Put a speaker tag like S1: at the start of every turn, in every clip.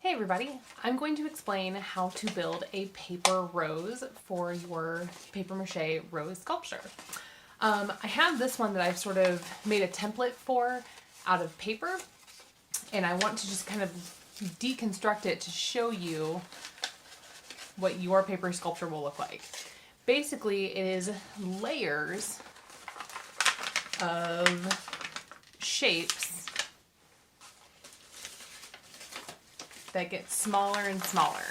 S1: Hey everybody, I'm going to explain how to build a paper rose for your paper mache rose sculpture. I have this one that I've sort of made a template for out of paper, and I want to just kind of deconstruct it to show you what your paper sculpture will look like. Basically, it is layers of shapes that get smaller and smaller.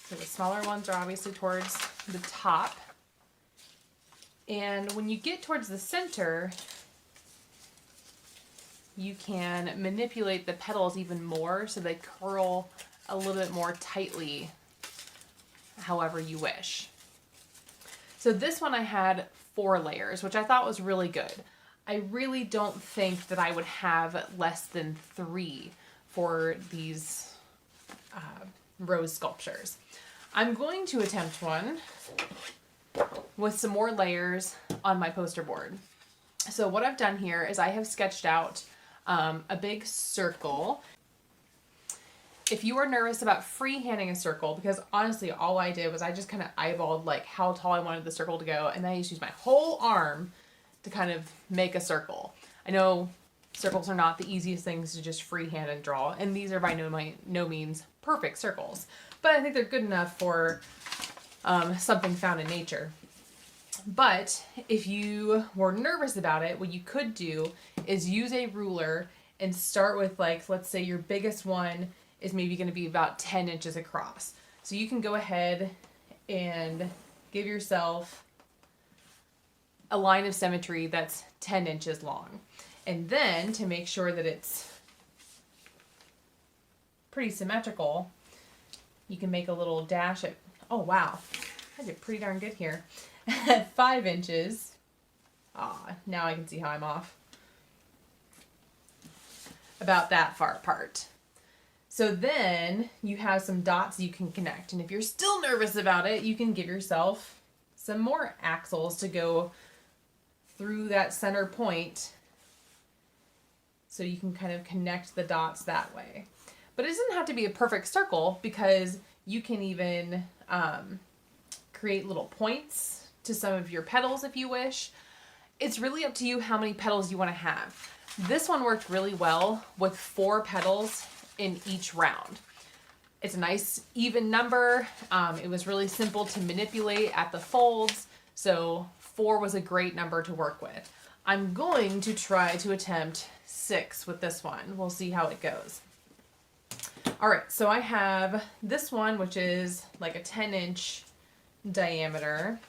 S1: So the smaller ones are obviously towards the top. And when you get towards the center, you can manipulate the petals even more so they curl a little bit more tightly however you wish. So this one I had 4 layers, which I thought was really good. I really don't think that I would have less than 3 for these rose sculptures. I'm going to attempt one with some more layers on my poster board. So what I've done here is I have sketched out a big circle. If you are nervous about freehanding a circle, because honestly all I did was I just kind of eyeballed like how tall I wanted the circle to go, and then I just used my whole arm to kind of make a circle. I know circles are not the easiest things to just freehand and draw, and these are by no means perfect circles, but I think they're good enough for something found in nature. But if you were nervous about it, what you could do is use a ruler and start with, like, let's say your biggest one is maybe going to be about 10 inches across. So you can go ahead and give yourself a line of symmetry that's 10 inches long. And then to make sure that it's pretty symmetrical, you can make a little dash at, oh wow, I did pretty darn good here, at 5 inches. Now I can see how I'm off. About that far apart. So then you have some dots you can connect. And if you're still nervous about it, you can give yourself some more axles to go through that center point so you can kind of connect the dots that way. But it doesn't have to be a perfect circle, because you can even create little points to some of your petals if you wish. It's really up to you how many petals you want to have. This one worked really well with 4 petals in each round. It's a nice even number. It was really simple to manipulate at the folds, so 4 was a great number to work with. I'm going to try to attempt 6 with this one. We'll see how it goes. All right, so I have this one, which is like a 10-inch diameter.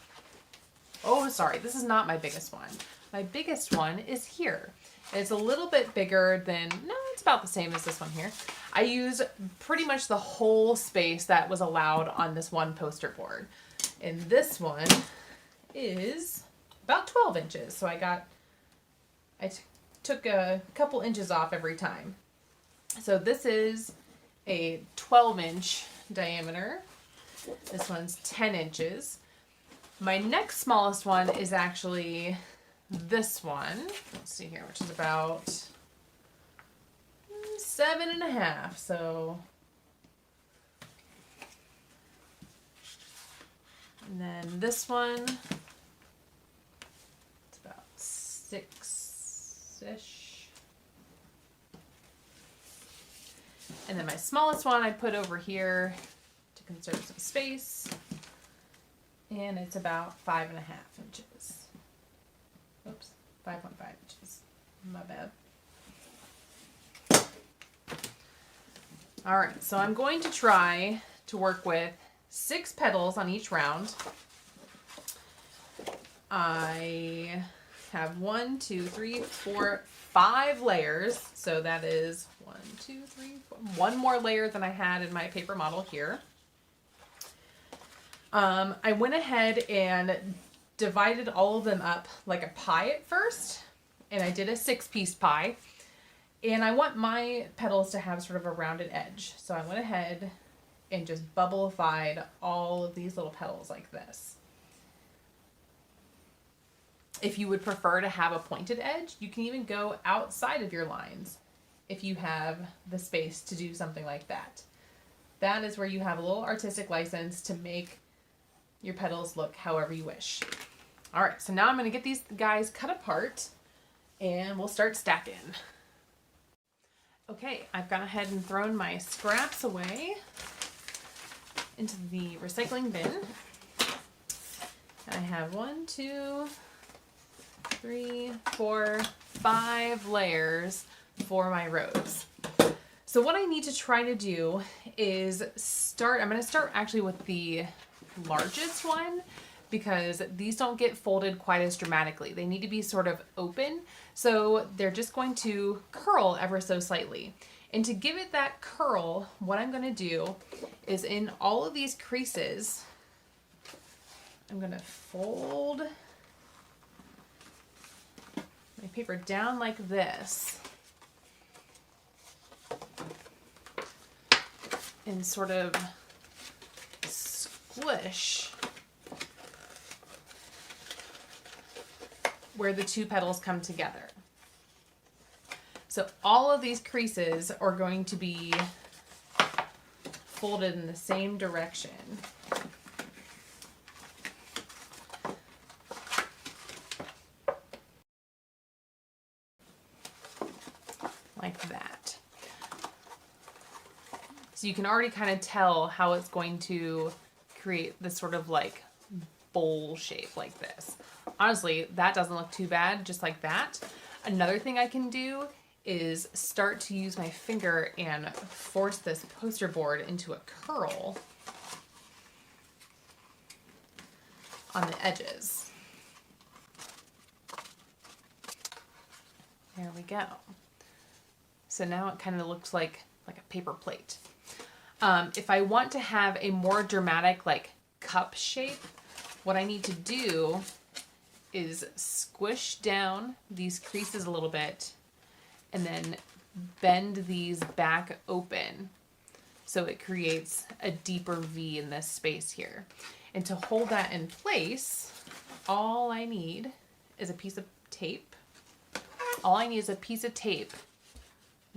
S1: Oh, sorry, this is not my biggest one. My biggest one is here. It's a little bit bigger than, no, it's about the same as this one here. I use pretty much the whole space that was allowed on this one poster board. And this one is about 12 inches. So I took a couple inches off every time. So this is a 12-inch diameter. This one's 10 inches. My next smallest one is actually this one. Let's see here, which is about 7.5. So, and then this one, it's about 6-ish. And then my smallest one I put over here to conserve some space. And it's about 5.5 inches. Oops, 5.5 inches. My bad. All right, so I'm going to try to work with 6 petals on each round. I have 1, 2, 3, 4, 5 layers. So that is 1, 2, 3, 4. 1 more layer than I had in my paper model here. I went ahead and divided all of them up like a pie at first, and I did a 6-piece pie, and I want my petals to have sort of a rounded edge. So I went ahead and just bubblified all of these little petals like this. If you would prefer to have a pointed edge, you can even go outside of your lines if you have the space to do something like that. that is where you have a little artistic license to make your petals look however you wish. All right, so now I'm going to get these guys cut apart and we'll start stacking. Okay, I've gone ahead and thrown my scraps away into the recycling bin. I have 1, 2, 3, 4, 5 layers for my rose. So what I need to try to do is I'm going to start actually with the largest one because these don't get folded quite as dramatically. They need to be sort of open, so they're just going to curl ever so slightly. And to give it that curl, what I'm going to do is in all of these creases, I'm going to fold my paper down like this and sort of squish where the two petals come together. So all of these creases are going to be folded in the same direction. Like that. So you can already kind of tell how it's going to create this sort of like bowl shape like this. Honestly, that doesn't look too bad, just like that. Another thing I can do is start to use my finger and force this poster board into a curl on the edges. There we go. So now it kind of looks like a paper plate. If I want to have a more dramatic like cup shape, what I need to do is squish down these creases a little bit and then bend these back open so it creates a deeper V in this space here. And to hold that in place, all I need is a piece of tape. All I need is a piece of tape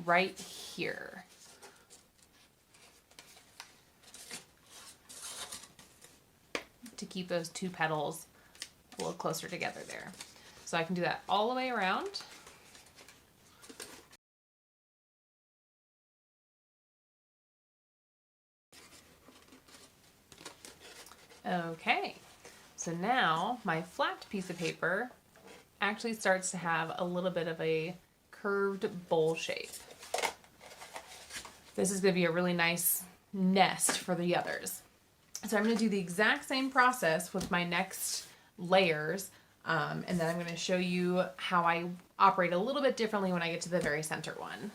S1: right here. To keep those two petals a little closer together there. So I can do that all the way around. Okay, so now my flat piece of paper actually starts to have a little bit of a curved bowl shape. This is going to be a really nice nest for the others. So I'm going to do the exact same process with my next layers, and then I'm going to show you how I operate a little bit differently when I get to the very center one.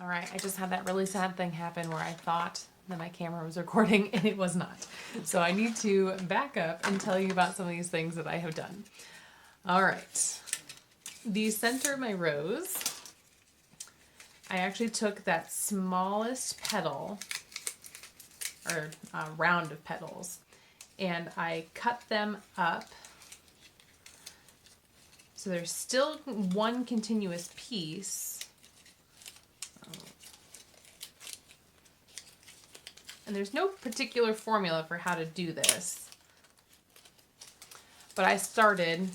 S1: All right, I just had that really sad thing happen where I thought that my camera was recording and it was not. So I need to back up and tell you about some of these things that I have done. All right, the center of my rose, I actually took that smallest petal, or round of petals, and I cut them up so there's still one continuous piece. And there's no particular formula for how to do this, but I started,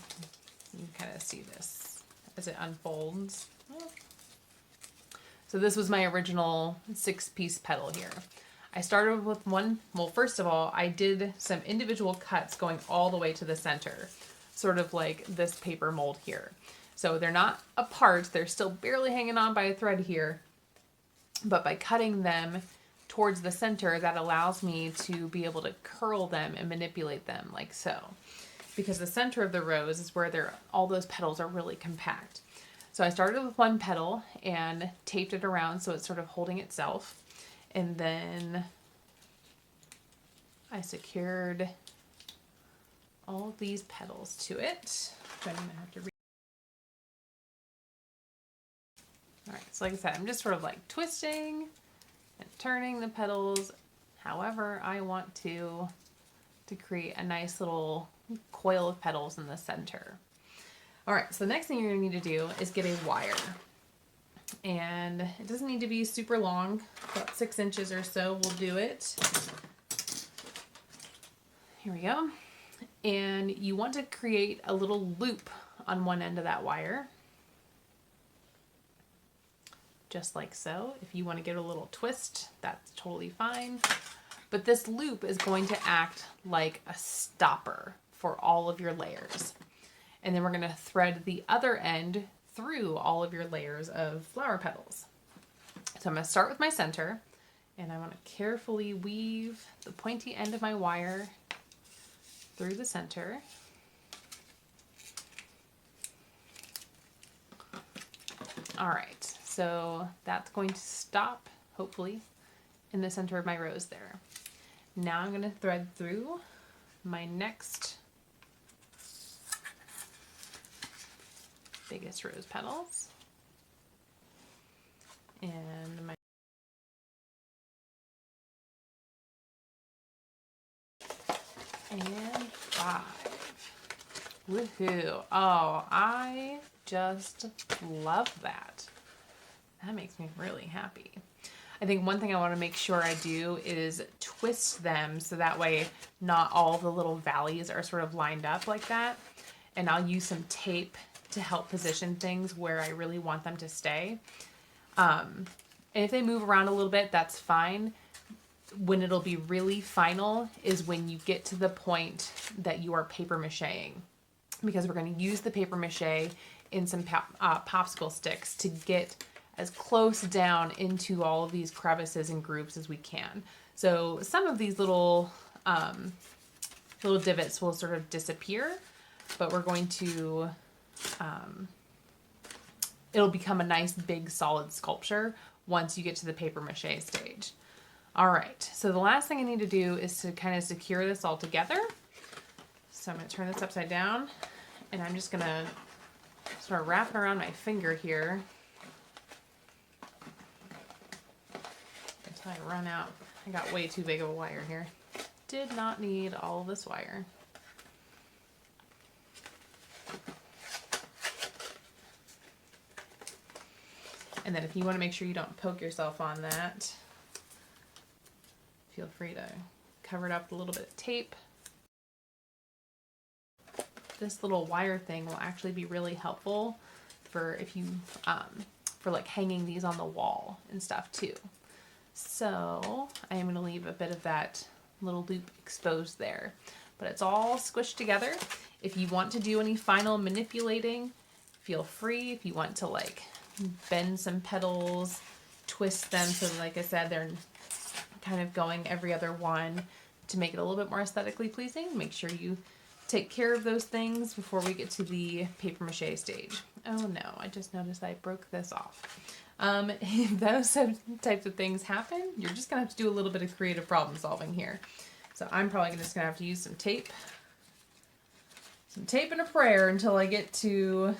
S1: you can kind of see this as it unfolds. So this was my original 6-piece petal here. I started with one, well, first of all, I did some individual cuts going all the way to the center, sort of like this paper mold here. So they're not apart, they're still barely hanging on by a thread here, but by cutting them towards the center, that allows me to be able to curl them and manipulate them like so. Because the center of the rose is where all those petals are really compact. So I started with one petal and taped it around so it's sort of holding itself. And then I secured all of these petals to it. I'm gonna have to all right, so like I said, I'm just sort of like twisting and turning the petals however I want to create a nice little coil of petals in the center. All right, so the next thing you're gonna need to do is get a wire. And it doesn't need to be super long, about 6 inches or so will do it. Here we go. And you want to create a little loop on one end of that wire. Just like so. If you want to give it a little twist, that's totally fine. But this loop is going to act like a stopper for all of your layers. And then we're going to thread the other end through all of your layers of flower petals. So I'm going to start with my center, and I want to carefully weave the pointy end of my wire through the center. All right, so that's going to stop, hopefully, in the center of my rose there. Now I'm going to thread through my next biggest rose petals and my and 5. Woohoo. Oh, I just love that. That makes me really happy. I think one thing I want to make sure I do is twist them so that way not all the little valleys are sort of lined up like that. And I'll use some tape to help position things where I really want them to stay. And if they move around a little bit, that's fine. When it'll be really final is when you get to the point that you are paper macheing, because we're going to use the paper mache in some popsicle sticks to get as close down into all of these crevices and grooves as we can. So some of these little divots will sort of disappear, but we're going to it'll become a nice big solid sculpture once you get to the paper mache stage. All right, so the last thing I need to do is to kind of secure this all together. So I'm going to turn this upside down, and I'm just going to start wrapping around my finger here until I run out. I got way too big of a wire here. Did not need all of this wire. And then if you want to make sure you don't poke yourself on that, feel free to cover it up with a little bit of tape. This little wire thing will actually be really helpful for if you, for like hanging these on the wall and stuff too. So I am going to leave a bit of that little loop exposed there, but it's all squished together. If you want to do any final manipulating, feel free. If you want to like bend some petals, twist them so like I said, they're kind of going every other one to make it a little bit more aesthetically pleasing. Make sure you take care of those things before we get to the paper mache stage. Oh no, I just noticed I broke this off. If those types of things happen, you're just gonna have to do a little bit of creative problem solving here. So I'm probably just gonna have to use some tape and a prayer until I get to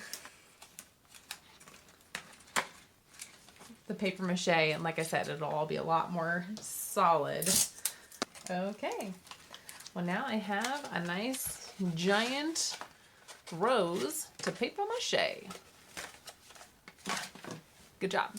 S1: the paper mache, and like I said, it'll all be a lot more solid. Okay, well now I have a nice giant rose to paper mache. Good job.